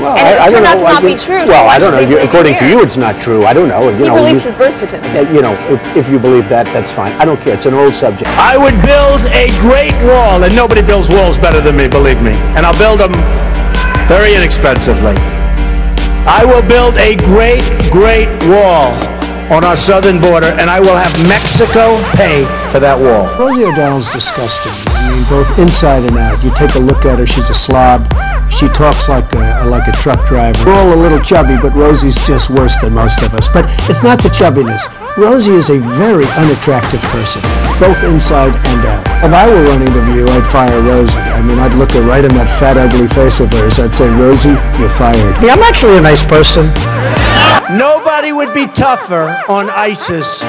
Well, and it turned out to not be true. Well, I don't know. According to you, it's not true. I don't know. He released his birth certificate. If you believe that, that's fine. I don't care. It's an old subject. I would build a great wall, and nobody builds walls better than me, believe me. And I'll build them very inexpensively. I will build a great, great wall on our southern border, and I will have Mexico pay for that wall. Rosie O'Donnell's disgusting. I mean, both inside and out. You take a look at her, she's a slob. She talks like a truck driver. We're all a little chubby, but Rosie's just worse than most of us. But it's not the chubbiness. Rosie is a very unattractive person, both inside and out. If I were running The View, I'd fire Rosie. I mean, I'd look her right in that fat, ugly face of hers. I'd say, Rosie, you're fired. Yeah, I'm actually a nice person. Nobody would be tougher on ISIS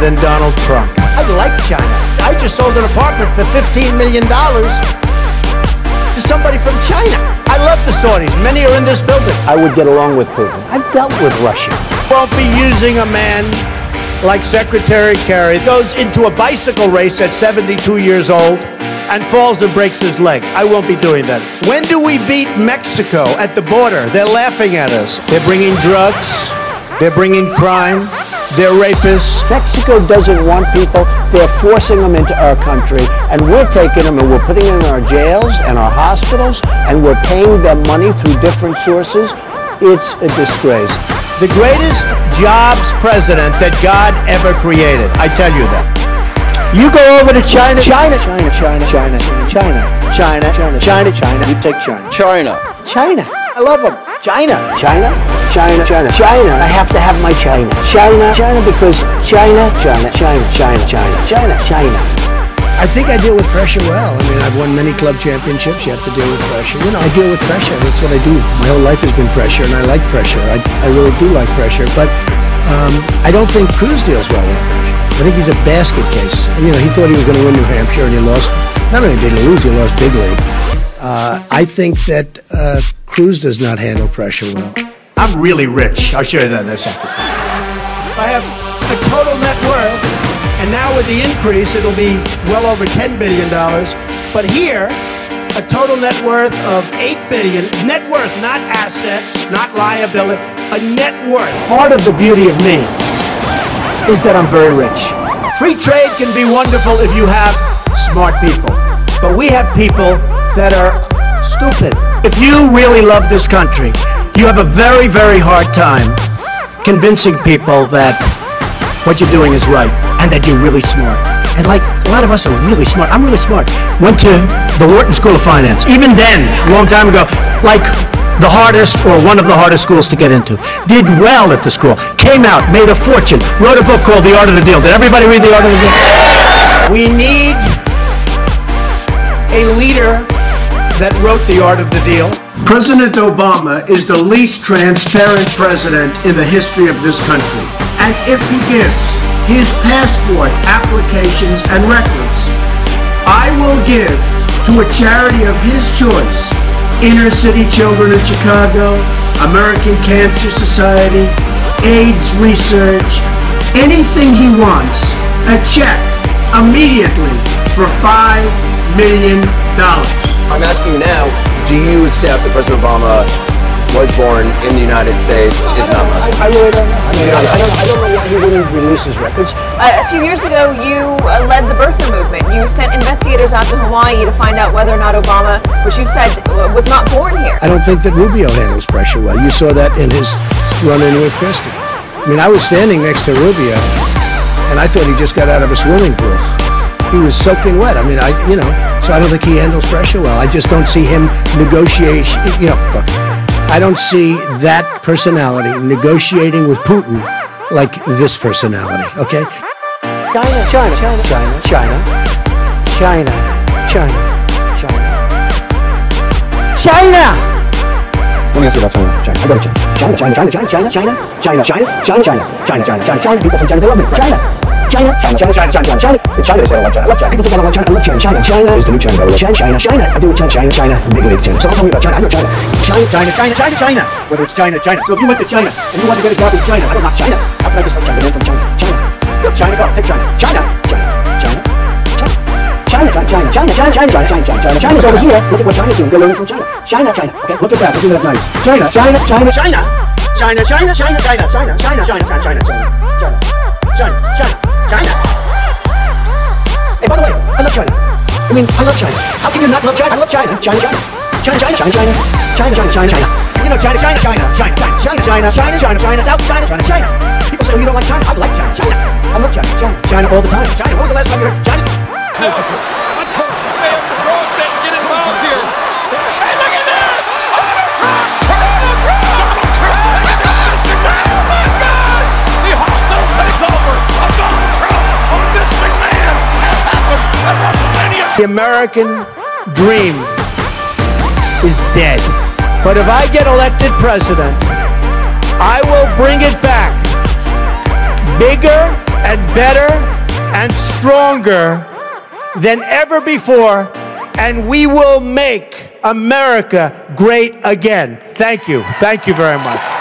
than Donald Trump. I like China. I just sold an apartment for $15 million to somebody from China. I love the Saudis. Many are in this building. I would get along with Putin. I've dealt with Russia. Won't be using a man like Secretary Kerry, goes into a bicycle race at 72 years old and falls and breaks his leg. I won't be doing that. When do we beat Mexico at the border? They're laughing at us. They're bringing drugs. They're bringing crime. They're rapists. Mexico doesn't want people. They're forcing them into our country, and we're taking them and we're putting them in our jails and our hospitals, and we're paying them money through different sources. It's a disgrace. The greatest jobs president that God ever created. I tell you that. You go over to China. China. China. China. China. China. China. China. China. China. You take China. China. China. I love them. China. China. China. China. China. I have to have my China. China. China because China. China. China. China. China. China. China. I think I deal with pressure well. I mean, I've won many club championships. You have to deal with pressure. You know, I deal with pressure. That's what I do. My whole life has been pressure, and I like pressure. I really do like pressure. But I don't think Cruz deals well with pressure. I think he's a basket case. You know, he thought he was going to win New Hampshire, and he lost. Not only did he lose, he lost big league. I think that Cruz does not handle pressure well. I'm really rich. I'll show you that in a second. I have a total net worth. And now with the increase, it'll be well over $10 billion. But here, a total net worth of $8 billion. Net worth, not assets, not liability, a net worth. Part of the beauty of me is that I'm very rich. Free trade can be wonderful if you have smart people. But we have people that are stupid. If you really love this country, you have a very, very hard time convincing people that what you're doing is right, and that you're really smart. And like, a lot of us are really smart. I'm really smart. Went to the Wharton School of Finance. Even then, a long time ago, like the hardest or one of the hardest schools to get into. Did well at the school. Came out, made a fortune, wrote a book called The Art of the Deal. Did everybody read The Art of the Deal? We need a leader that wrote The Art of the Deal. President Obama is the least transparent president in the history of this country. And if he gives his passport applications and records, I will give to a charity of his choice, Inner City Children of Chicago, American Cancer Society, AIDS Research, anything he wants, a check immediately for $5 million. I'm asking you now, do you accept that President Obama was born in the United States, is not Muslim? I really don't know. I don't know why he wouldn't release his records. A few years ago, you led the birther movement. You sent investigators out to Hawaii to find out whether or not Obama, which you said was not born here. I don't think that Rubio handles pressure well. You saw that in his run-in with Christie. I mean, I was standing next to Rubio, and I thought he just got out of a swimming pool. He was soaking wet. I mean, so I don't think he handles pressure well. I just don't see him negotiate. Look, I don't see that personality negotiating with Putin like this personality, okay? China, China, China, China, China, China, China, China, China! Let me ask you about China. China, I go to China. China, China, China, China, China, China, China, China, China, China, China, China, China, people from China, they love me. China! China, China, China, China, China, China. In China, they say I love China. I love China. People think I don't like China. I love China. China, China is the new China. I love China, China, China. I do with China, China, China. Big league China. So don't tell me about China. I know China. China, China, China, China, China. Whether it's China, China. So if you went to China and you want to get a job in China, I don't like China. How can I just like China? Man from China, China. You have China, go. Take China. China, China, China, China, China, China, China, China, China, China, China, China, China, China. China's over here. Look at what China's doing. They're learning from China. China, China. Okay, look at that. Isn't that nice? China, China, China, China. China, China, China, China, China, China, China, China, China, China, China, China, China. Hey, by the way, I love China. I mean, I love China. How can you not love China? I love China. China, China. China, China, China, China. China, China, China, China. You know, China, China, China, China, China, China, China, China, China, China, South China, China, China. People say, oh, you don't like China? I like China. China. I love China. China. China all the time. China. When was the last time you heard China? Get involved here. Hey, look at this! Donald Trump! Donald Trump! Oh my God! The hostile takeover of Donald Trump on Vince McMahon has happened at WrestleMania. The American dream is dead. But if I get elected president, I will bring it back bigger and better and stronger than ever before, and we will make America great again. Thank you. Thank you very much.